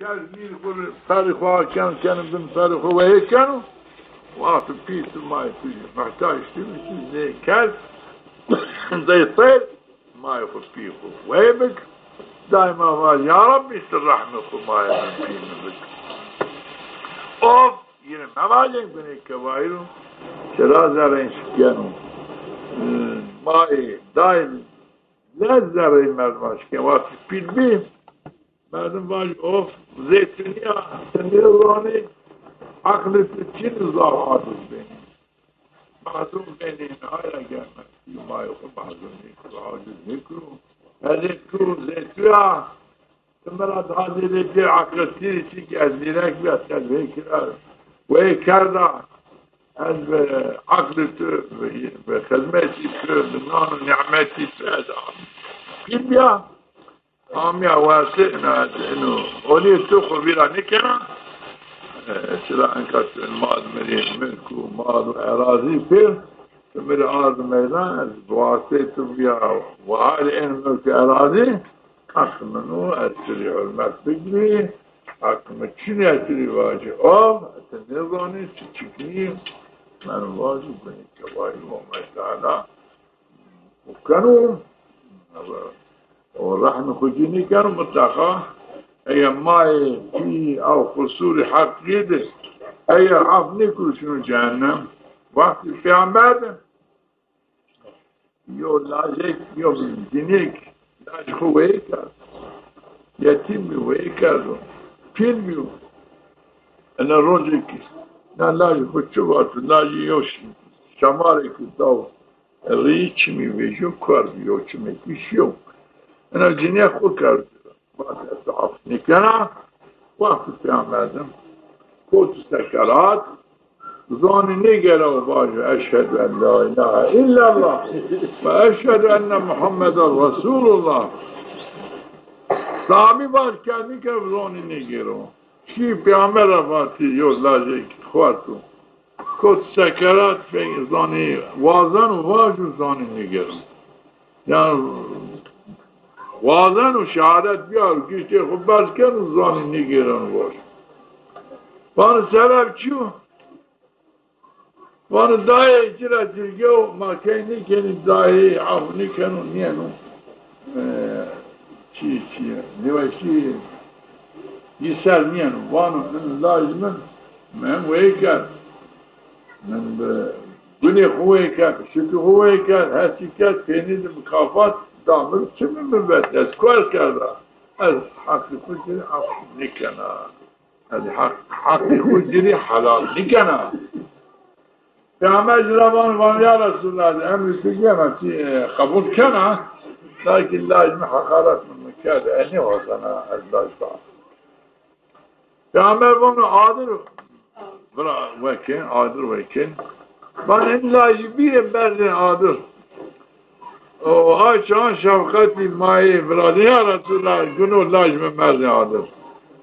كازمير كل فرخوا كانوا بن فرخوا وهيك كانوا وقف بيت ما يفيد محتاج تمشي زي كاز زي طير ما يخف فيه ويبك دائما قال يا رب يستر رحمك وما يمكن منك اوف yine mevalen beni kevairu şerazaren şikyanum mai daim lezzare mermaşke vakti pilbi merdim var of zeytiniya senirani aklı için zahatız beni mazlum beni hala gelmez yuma yok mazlum aciz nikru ezekru zeytiniya Bunlara hazırlayıp bir akılsız için gezdirek ve telvekiler ve kerda az ve aklıtı ve hizmeti sığdığından nimeti sığdı. Bilmiya amya vası'na inu oli tuğu bila nikena sıra enkat mad meri mülku mad arazi bir meri arz meydan vası'tu biya ve hali en mülku arazi aklını ettiriyor mesbegli aklını Çin ettiriyor vacı o tenezoni çiçekli ben vacı beni kevayı mesela o kanun o rahmi kujini kanun mutlaka eğer mai fi av kusuri hakkıydı eğer afni kurşunu cehennem vakti peygamberdim yo lazek yo dinik Laç huveyker, yetim mi huveyker, pil mi hu? Ena rojeki, na laç hoçu vardı, laç yoş, şamareki dav, riç mi ve jukar mi yoçu mekiş yok. Ena ciniye hukardı, vakti afnikana, vakti peygamberdim, kotu sekarat, zani ne gele o bacı, eşhedü en la ilahe illallah ve eşhedü enne Muhammeden Resulullah. Sahabi var kendi ke zani ne gele o. Şi peygamber afati yollayacak kuartu. Kot sekerat ve zani vazan vacı zani ne gele. Yani vazan şehadet biyar güçte hubbarken zani ne gele var. Bana sebep çiğ? Vanu dahi icra dirgeo makayni keni dahi afni kenu niyenu çi nivaşi yisel niyenu vanu lazımın men veyker men güne huveyker şükü huveyker hasikat penidi mükafat damır kimi mübbet eskor kerda az hakkı kudiri afni kena az hakkı kudiri halal nikena Peygamber Ziravan var ya Resulullah emri sürgüyemez kabul kena lakin lazım hakaret mümkâde eni o sana ezdâşta. Peygamber bunu adır vekin ben en lazım birim berdin adır o açan şefkati mayi biradı ya Resulullah günü lazım berdin adır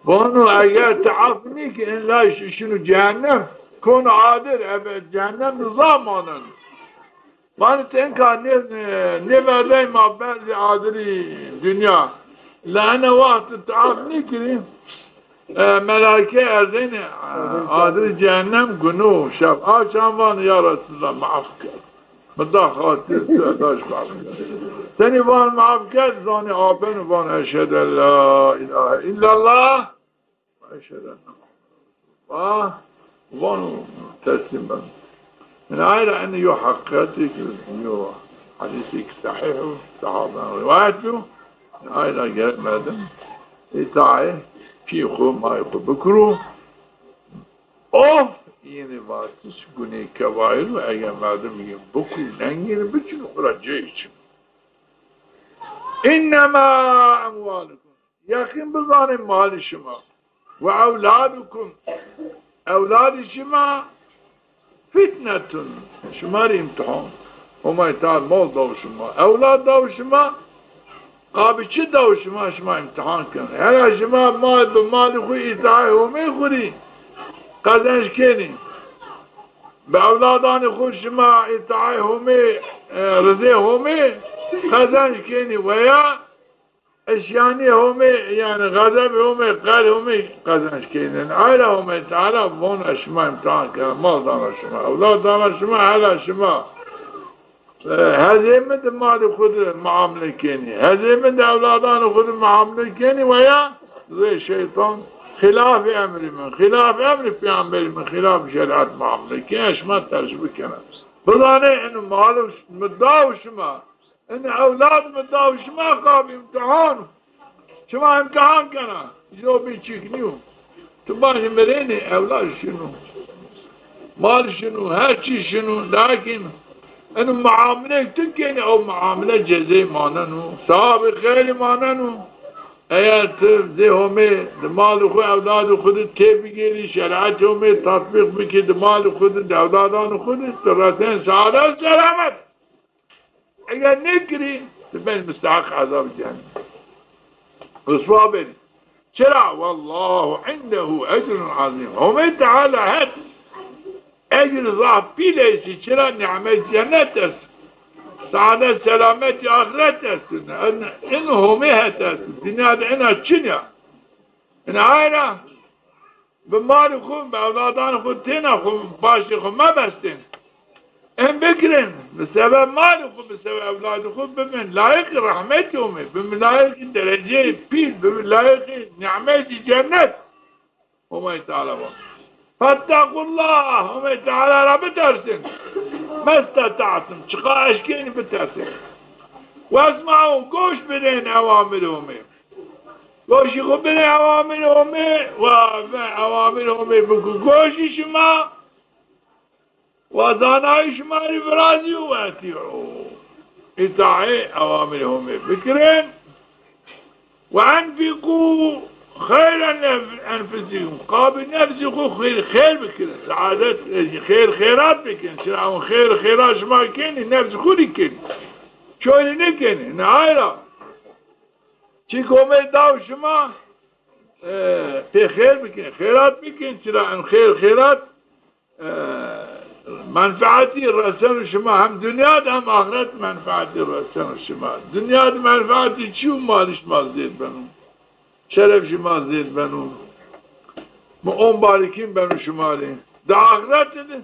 bunu eğer taafni ki en lazım şunu cehennem Kun adir evet cehennem zamanın. Bana tenka ne verdeyim abbenzi adiri dünya. Lâne vahtı taafni ki melâke erdeyni adiri cehennem günü şef. Açan vanı ya Resulallah maafker. Mıdâkhatı söğdaş maafker. Seni van maafker zani abeni van eşhedü la ilahe illallah eşhedü enne Vanu teslim ben. من عائلة أن يحققتك حديثك صحيح صحابة روايته من عائلة جاء مادم إتاعي في خو ما يخو بكرو أوف yeni vasıs güney kevair ve eğer madem yine bokul nengini bütün kuracağı için. İnnemâ amvâlukum yakın bizanın malişima ve evlâdukum evlâd şima fitnetun şumar imtihan ama itaat mal davuşuma evlad davuşuma qabiçi davuşuma şuma imtihan kan her şuma maliku itaat humi khuri kazanç keni بأولادان خوشما إطاعي همي رضي همي خزانش كيني ويا اشیانی همه یعنی غضب همه قل همه قزنش کردن عیله همه تعالی بون شما امتحان کرد مال دانا شما اولاد دانا شما حالا شما هزیمت مال خود معامله کنی هزیمت اولادان خود معامله کنی و یا زی شیطان خلاف امر من خلاف امر پیامبر من خلاف شریعت معامله کنی اشما ترش بکنم بدانه این مال مدعو شما این اولاد مدعو شما قابل امتحان شما امتحان کنه جو بیچیک نیو تو باشه برینه اولاد شنو مال شنو هر چی شنو لیکن این معامله تکنی او معامله جزی ماننو صحاب خیلی ماننو اگر زی همه دمال خود اولاد خود تی بگیری شریعت همه تطبیق بکی دمال خود اولادان خود ترسین سعادت سلامت اگر نکری تو بین مستحق عذاب جهنم رسوا بری چرا والله عنده اجر عظیم همه تعالی هست اجر ضعف بیلیسی چرا نعمت جنت است سعادت سلامت آخرت است این همه هست دنیا ده اینا چنیا این آینا به مال خود به اولادان خود تینا خود باشی خود مبستین این بکرین به سبب مال خود به سبب اولاد خود ببین لایق رحمت همه ببین لایق درجه پیل ببین لایق نعمت جنت همه تعالی با فاتقوا الله همه تعالی را بترسین ما استطعتم چقا اشکینی بترسین و اسمعوا گوش بدین اوامر همه گوشی خوب بدین اوامر همه و اوامر همه بگو گوشی شما و دانای شما رو برازی و اتیعو اطاعه اوامر همه بکرین و انفقو خیر انفسیکم قابل نفسکم خیر بکنین سعادت خیرات بکنین چرا اون خیرات شما کنین نفس خودی کنین چوری نکنین نه ایرا چی کومه داو شما خیر بکنین خیرات بکنین چرا اون خیرات منفعتی رسن شما هم دنیا هم آخرت منفعتی رسن شما دنیا منفعتی چی مالش مال زید بنو شرف شما زید بنو اون باریکین بنو شمالی ده آخرت ده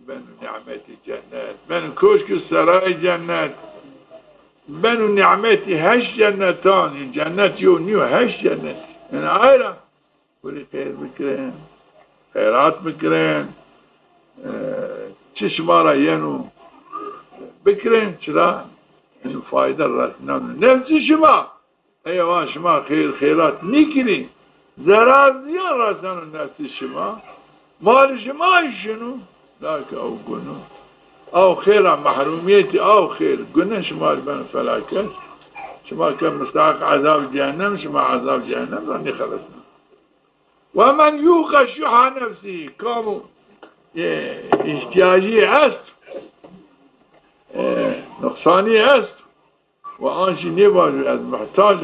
بنو نعمتی جنت بنو کوشک سرای جنت بنو نعمتی 8 جنتان جنت یو نیو 8 جنت این آیرا بری خیر بکرین خیرات بکرین چشمارا ینو بکرین چرا اینو فایده رسنم نفسی شما ایوان شما خیرات نیکنی ضرر زیان رسنم نفسی شما مال شما ایشنو لیکن او گنو او خیرا محرومیتی او خیر گنه شما بین فلاکت شما که مستحق عذاب جهنم شما عذاب جهنم را نخلصنا و من یوق شح نفسی کامو احتیاجی است نقصانی است و آنچه نباید از محتاج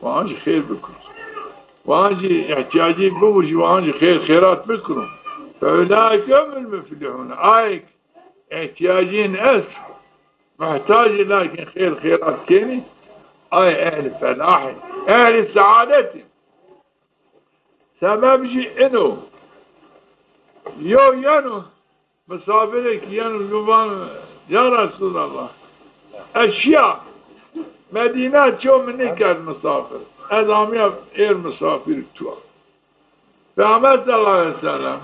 و آنچه خیر بکن و آنچه احتیاجی بوشی و آنچه خیرات بکن فاولئک هم المفلحون آیک احتیاجین است محتاج لكن خیرات کنی آی اهل فلاح اهل سعادتی سببشی اینو یانو مسافره که یانو جوان یا رسول الله اشیا مدینه چو منی کرد مسافر ادامی ایر مسافر تو پیامبر صلی الله علیه وسلم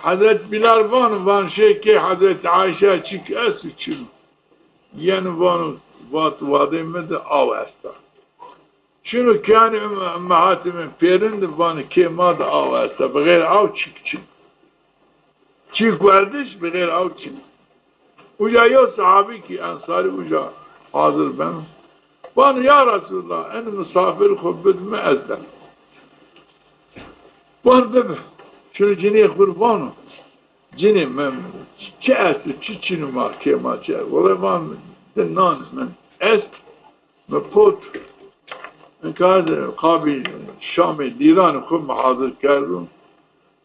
حضرت بلال وان شیخ حضرت عایشه چیک است چی یعنی وات واده مده آو است شنو كان امهات من پیرند وان که ماد آو است بغیر آو چی گردش بغیر آو چی اوجا یو صحابی کی انصاری اوجا حاضر بن وان یا رسول الله ان مسافر خود بدم ازدن وان ببه شنو جنی خوربانو جنی من چه است چی نما که ما چه ولی وان دنان من است مپوت این کار قابل شام دیران خود محاضر کردم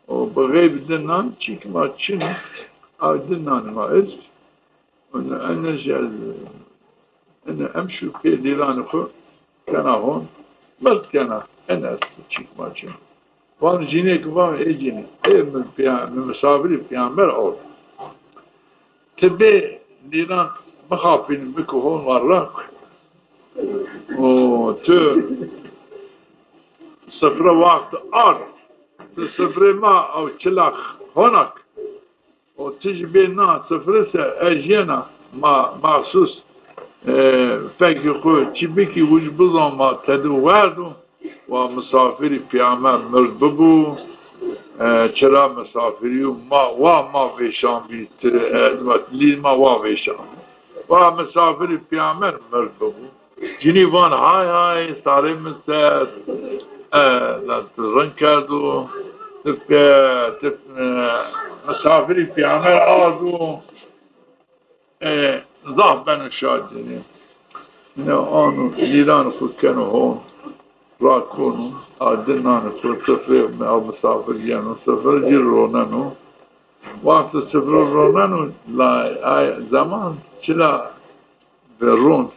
و بغیب دنان چی که ما چی او دنان ما است انش از إن أمشوا في ديرانكم كان هون ملت كان أنا تشيك ماشي وأنا جينيك وأنا إيجيني إيه من مسافري في عمر أول تبي ديران مخافين بكو هون وراك وتو سفرة وقت سفرة ما أو تلاخ هناك وتجي بينا سفرة أجينا ما مخصوص فکر خود چی بکی وجب بزن ما تدو وردو و مسافری پیامبر مرد ببو چرا مسافری ما ویشان بیت لی ما ویشان و مسافری پیامبر مرد ببو جنی وان های ساره مستد رنگ کردو مسافری پیامبر آدو ضعف بن الشاجرين آنو ایران خود کنو هون را کنو آدنان خود سفر او مسافر گنو سفر جی روننو وقت سفر روننو زمان چلا به رون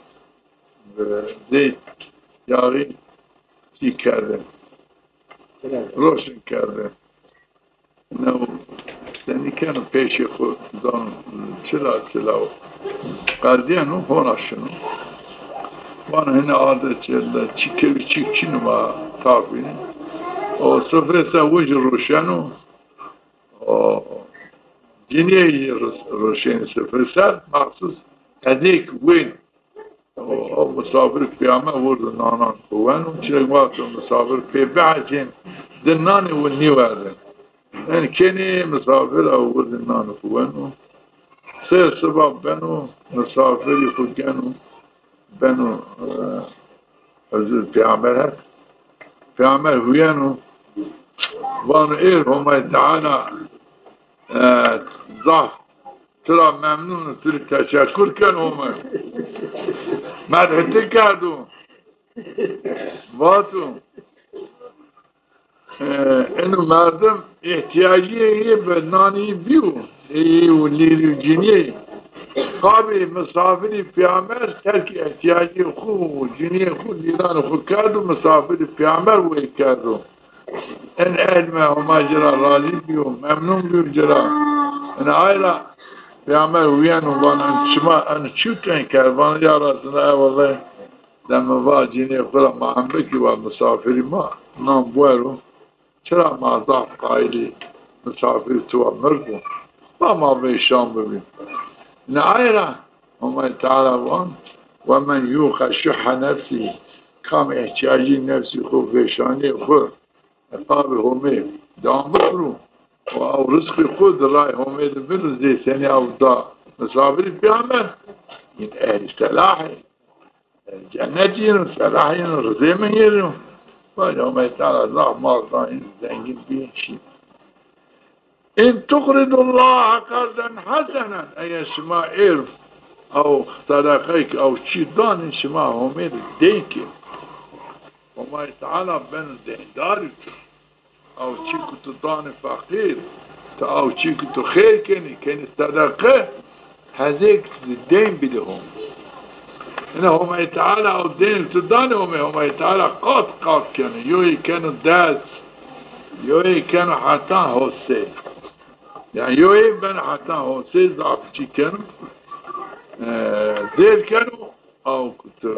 به زیت یاری چی کرده روشن کرده نو سنی کنو پیش خود دان چلا قردیانو هوناشنو وانا هنا عادة چی نما تابینه و سفره سویج روشنو و جنیه روشن سفره سر مخصوص هدیک وین و مسافر پیامه ورد نانان خوانو چرا وقت مسافر پی بعجین دنانی و نیورده يعني كني مسافر أو ورد نان خوانو سه سبب بنو مسافر يخد كانوا بنو حضور پیامبر هست پیامبر هویانو وانو ایر همه تعالی ضعف ترى ممنون ترى تشكر كان همه مدحتی کردو واتو اینو مردم احتیاجی به نانی بیو و لیلی جنیه قابل مسافری پیامبر ترک احتیاجی خوب جنیه خود لیلان خود کرد و مسافری پیامبر وی کرد این علمه هما جرا راضی بیو ممنون بیو جرا این آیلا پیامبر ویان و بانا شما ان چوتن کرد بانا یا رسول والله دم وا جنیه خدا محمدی و مسافری ما نام بوارو چرا ما ضعف قائلی مسافر تو مردم ما بيشان ببين نعيرا هم تعالى ومن يوق شح نفسه كام احتياجي نفسي خوف بيشاني خوف قابل همي دام بخرو او رزق خود راي همي دبر زي سنة او دا مسافر بيعمل من اهل سلاحي جنتين سلاحين رزيمين وهم تعالى الله مرضى زنجين بيه شيء إن تقرض الله قرضا حسنا أي اسماء إرف أو صدقائك أو شيطان اسماء همير ديك وما تعالى بين دارك أو شيكو تضان فقير أو شيكو تخير كان صدقاء هذيك الدين بدهم إنهم تعالى أو الدين تضانهم هم تعالى قاط كانوا يوي كانوا داس يوي كانوا حتى هوسي يعني يوي بن حتى هوسي ضعف شي كانوا زير كانوا أو كنت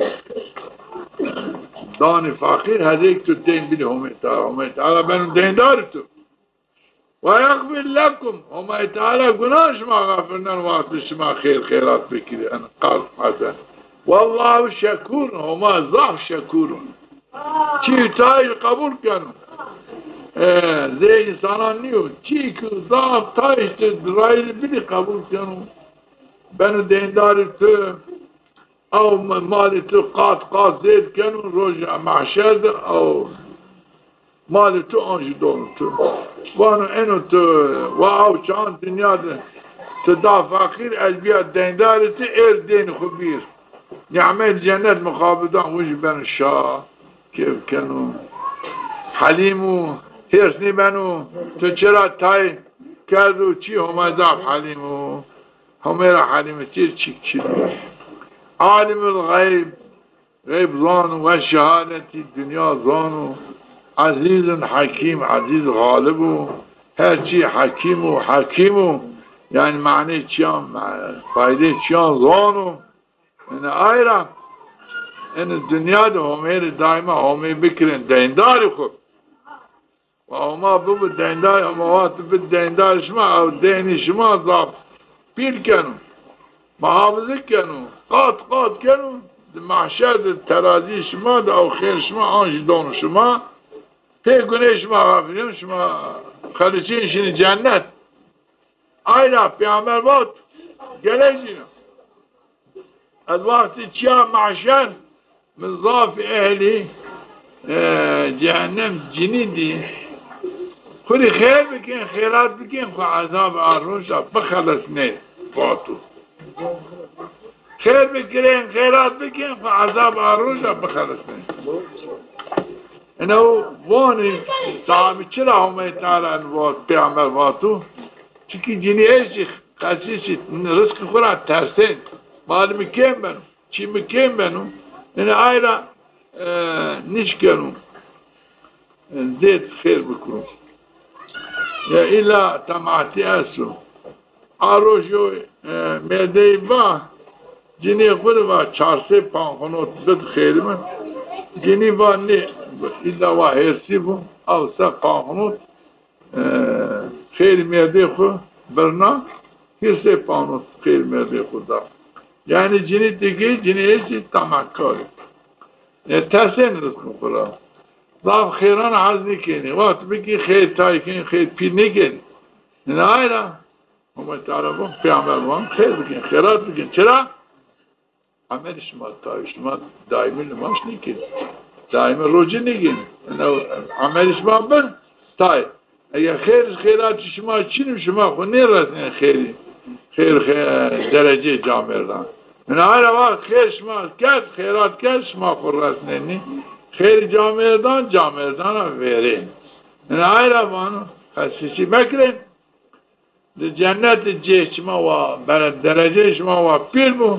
داني فقير هذيك الدين بينهم تعالى بين الدين دارته ويغفر لكم هم تعالى قناش ما غفرنا الوقت ما خيرات بكري أنا قال حسن والله شكور هما ضعف شكور چی تای قبول کنو زي انسانان نیو چی که ضعف تایش رایل بلی قبول کنو بنو دیندار تو او مال تو قات زید کنو روز محشد او مال تو آنج دون تو وانو اینو تو و او چان دنیا تو دا فقیر از بیاد دیندار تو ایر دین خبیر نعمة الجنة مقابضان وش بن الشاه كيف كانوا حليمو هيرسني بنو تجرى تاي كادو چي هما ضعف حليمو هما حليمو تير چيك عالم الغیب غیب زانو و شهادتی دنیا زانو عزیز حکیم عزیز غالبو هرچی حکیمو یعنی معنی چیان فایده چیان زانو این آیرا این دنیا ده همه دائما همه بکرن دیندار خود و اما ببو دیندار اما وقت ببو دیندار شما او دینی شما ضعف پیل کنو محافظه کنو قات کنو محشر ترازی شما ده او خیر شما آنش دون شما پیگونه شما غافلیم شما خلچینشین جنت آینا پیامبر بود گلیجینا از وقتی چیا محشر من ضعف اهلی جهنم جنی دی خودی خیر بکن خیرات بکن خو عذاب آروش بخلص نه فاتو خیر بکن خیرات بکن خو عذاب آروش بخلص نه اینو وانی صحابی چرا همه تعالی وات پیامبر واتو چکی جنی ایشی خاصیشی رزق خورا ترسین مال مکیم بنو چی مکیم بنو این آیرا نیش کنو زید خیر بکنو یا ایلا تماعتی اسو آروشو میده با جنی خود با 4-5 خونوت بد خیر من جنی با نه ایلا با هرسی بو او 5 خونوت خیر میده خود برنا هرسی 5 خونوت خیر میده خود دا یعنی جنی دیگه جنی ایسی تماکاری ترسین رزق خورا ضعف خیران عرض نکنی وقت بگی خیر تایی کنی خیر پیر نکنی نه آیرا همه تعالی بام پیامبر بام خیر بگین خیرات بگین چرا؟ عمل شما تایی شما دائمی نماش نکنی دائمی روجه نگین عمل شما بر تایی اگر خیرات شما چینیم شما خود نیرسنین خیر درجه جامردان من آیرا وقت خیر شما کرد خیرات کرد شما خود رسنینی خیر جامردان هم ویرین من آیرا بانو خصیصی بکرین در جنت جه شما و برد درجه شما و پیل بو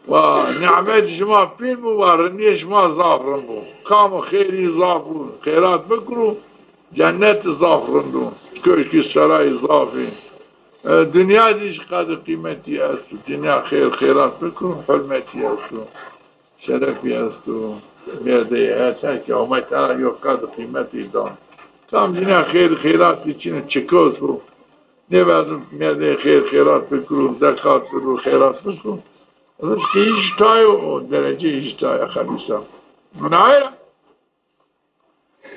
و نعمت شما پیل بو و رنی شما زافرن بو کام خیری زافرون خیرات بکرو جنت زافرن بو کشکی سرای زافی دنیا دیش قدر قیمتی است دنیا خیرات بکن حرمتی است شرفی است میرده هست که اومد تعالی یا قدر قیمتی دان تام دنیا خیراتی چینه چکوز رو نباید میرده خیرات بکن زکات برو خیرات بکن از که ایش تای و درجه ایش تای خلیصا من آیا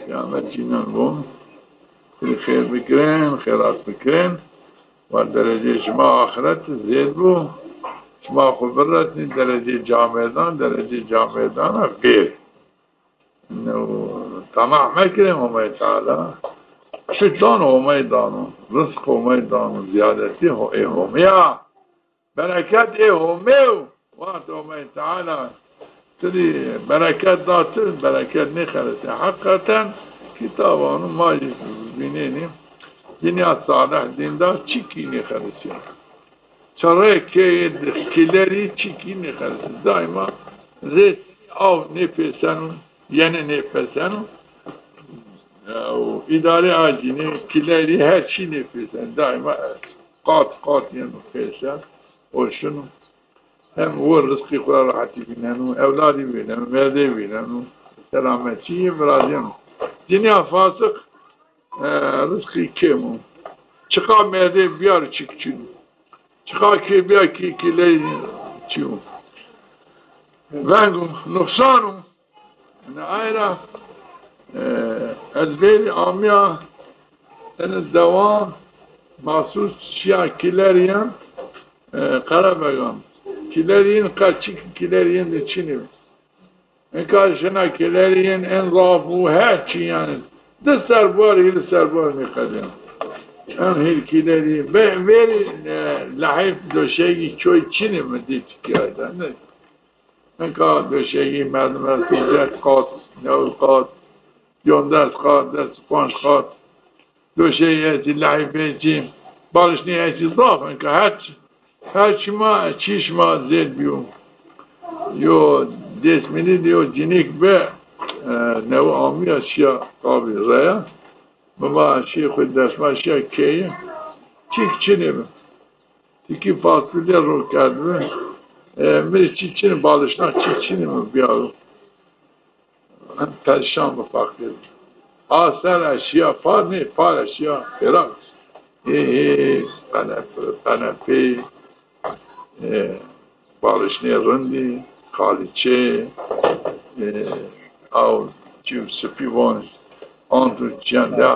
قیامت چینن بون خیر بکرن خیرات بکرن و درجه شما آخرت زید بو شما خبرت درجه جامعدان غیر طمع مکرم همه تعالی شیطان همه دانو رزق همه دانو زیادتی همه برکت همه وقت همه تعالی تری برکت داتر برکت نخرسه حقیقتا کتابانو ما بینینیم دنیا صالح دیندار چیکی نخرسی چرا که کلری چیکی نخرسی دائما زیت آو نپسنو یعنی نپسنو و اداره آجینه کلری هر چی نپسن دائما قات یعنی نپسن و شنو هم و رزقی خدا راحتی بیننو اولادی بیننو مرده بیننو سلامتی برادیم دنیا فاسق رزقی کمو چقدر مرده بیار چیکچینو چقدر که بیار که لیدین چیو ونگو نقصانو نه آیرا از بین آمیا این دوام محسوس چیا کلرین قرار بگم کلرین قچی کلرین چینی این کارشنا کلرین انضافو هر چی یعنی ده سربار هیل سربار میخدیم این هیل کلری ویری لحیف دوشگی چوی چینی مدید که آیدن نه این کار دوشگی مردم از توزیت قاد نوی قاد یوندست قاد دست پانش قاد دوشگی ایتی لحیف ایتی بالش نی ایتی ضاف این که هر چی ما چیش ما زید بیوم یو دسمینی دیو جنیک به نو آمی اشیا قابل ریا بابا اشیا خود دستم اشیا کیه چی نمی تیکی فاصله رو کرده میری چی بالشنا چی نمی بیارو من پرشان بفاقید آسر اشیا فار اشیا براکس پنپی بالشنی رندی خالیچه او چیو سپیوان آنتو جنده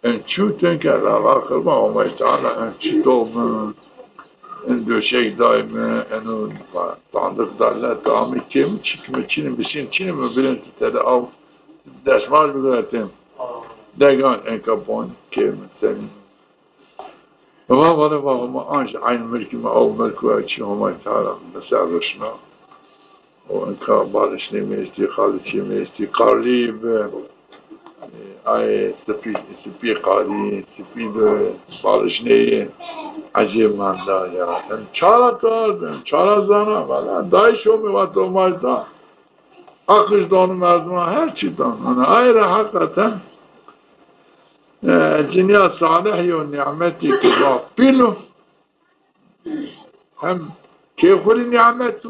ان چوتن که آخر ما اومای تعالی ان چی دومن ان دوشک دایمه انو تاندق دالله دامی کم چینم بسین چینم ببینن تده او دستمال بگرتیم دگان انکا بون کم سمین و ما ولی ما آنش عین ملکی ما او ملکو چی اومای تعالی مثل رشنا و انکا بالش نمیستی خالصی میستی قریب ای سپی قاری سپی بالش نی عجیب من دایا چارا زانا ولی دایشو میواتو مایتا حقش دانو مردم هر چی دانو ای را حقیقتا جنیا صالحی و نعمتی که با پیلو هم که خوری نعمتو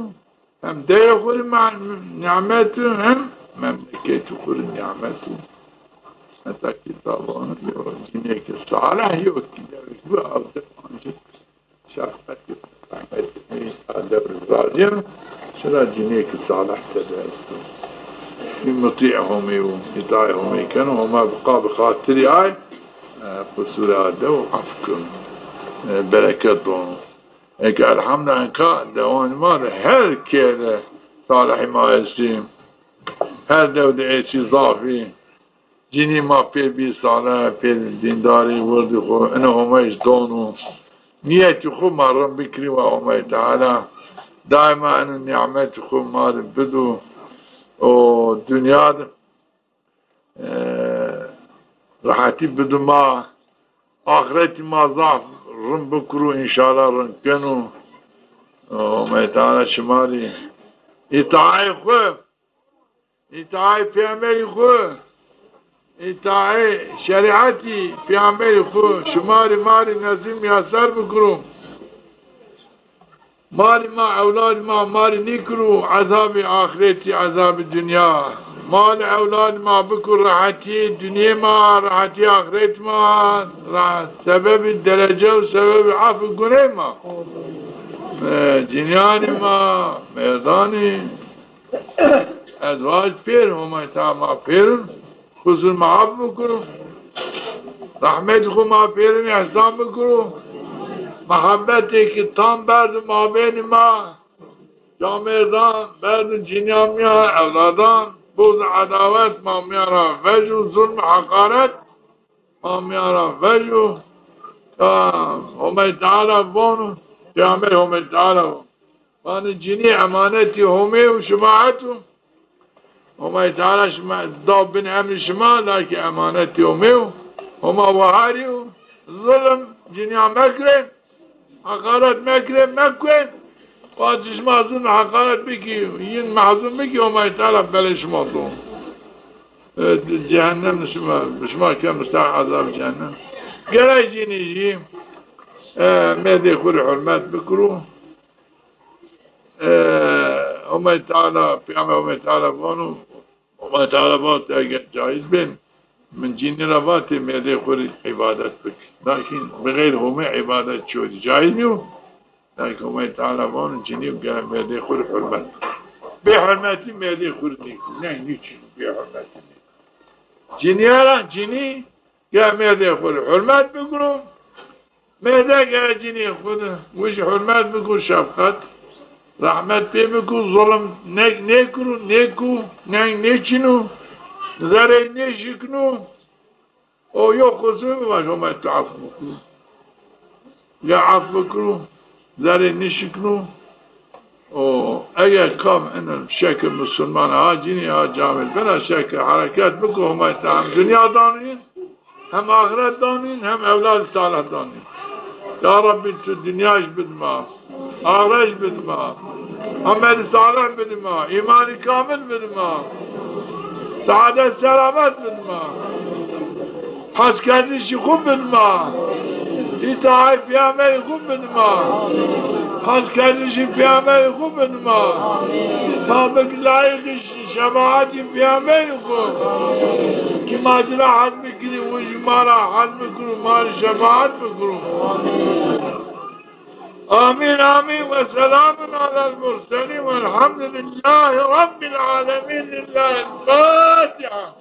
هم ده خوری نعمتو هم مملکتو خوری نعمتو حتی کتابانه جنیا که صالحی و که در او آنجا شخصی رحمت دبر چرا جنیا که صالح تدرستو مطيعهم ويطاعهم كانوا وما بقى بخاطري آي بسورة دو عفكم بركتهم هيك الحمد لله دوان مار هر كده صالح ما يسيم هر دو دعيسي ضافي جيني ما في بي صالح في الدينداري ورد خو انه هما يجدونوا نيتي خو مرم بكري وهما تعالى دائما انه نعمت خو مار بدو و دنیا راحتی بدو ما آخرتی ما ضعف رن بکرو انشاءالله رن کنو و میتانه شماری اطاعی خو اطاعی پیامبری خو اطاعی شریعتی پیامبری خو شماری ماری نظیم یاسر بکرو مال ما اولاد ما مال نکرو عذاب آخرتی عذاب دنیا مال اولاد ما بکر راحتی دنیا ما راحتی آخرت ما سبب درجه و سبب عفو گناه ما جنیان ما میدانی ازواج پیر همه تا ما پیر خصوص معاف بکرو رحمت خو ما پیرن احسان بکرو محبتی که تام برد ما بین ما جامردان برد جنیامیا اولادان بوز عداوت ما میارا وجو ظلم حقارت ما میارا وجو همه تعالی بونو جامعه همه تعالی بونو وان جنی امانتی همه و شماعتو همه تعالی داب بن امر شما لکه امانتی همه و همه وحاری و ظلم جنیا مکرن حقارت مکن قادش محضون حقارت بکی این محضون بکی و تعالی بلش محضون جهنم شما کم مستحق عذاب جهنم گرای جینی جی میده خوری حرمت بکرو و تعالی پیام و تعالی بانو و تعالی بانو اگر جایز بین من جینی روات میده خوری عبادت بکی لیکن بغیر همه عبادت چودی جایز نیو لیکن همه تعالی بانو جینی بگه میده خوری حرمت به حرمتی میده خوری نیکو نه نیچی به حرمتی نیکو جینی ها جینی گه میده خوری حرمت بگرو میده گه جینی خود وش حرمت بگو شفقت رحمت پی بگو ظلم نیکو نیچینو ذره نشکنو او یو خصوصی باشه همه تو عفو بکنو یا عفو بکنو ذره نشکنو او اگر کام این شکل مسلمان ها جینی ها جامل بنا شکل حرکت بکو همه تا هم دنیا دانین هم آخرت دانین هم اولاد صالح دانین یا ربی تو دنیاش بدما آخرش بدما amel salih bilma, imanı kamil bilma, saadet selamet bilma, has kendisi kub bilma, itaat peygamber kub bilma, has kendisi peygamber kub bilma, sabık layık şefaati peygamber kub, kim adına hazmi kiri, vücumara hazmi kuru, mali şefaat mi kuru? آمين آمين وسلام على المرسلين والحمد لله رب العالمين لله الفاتحة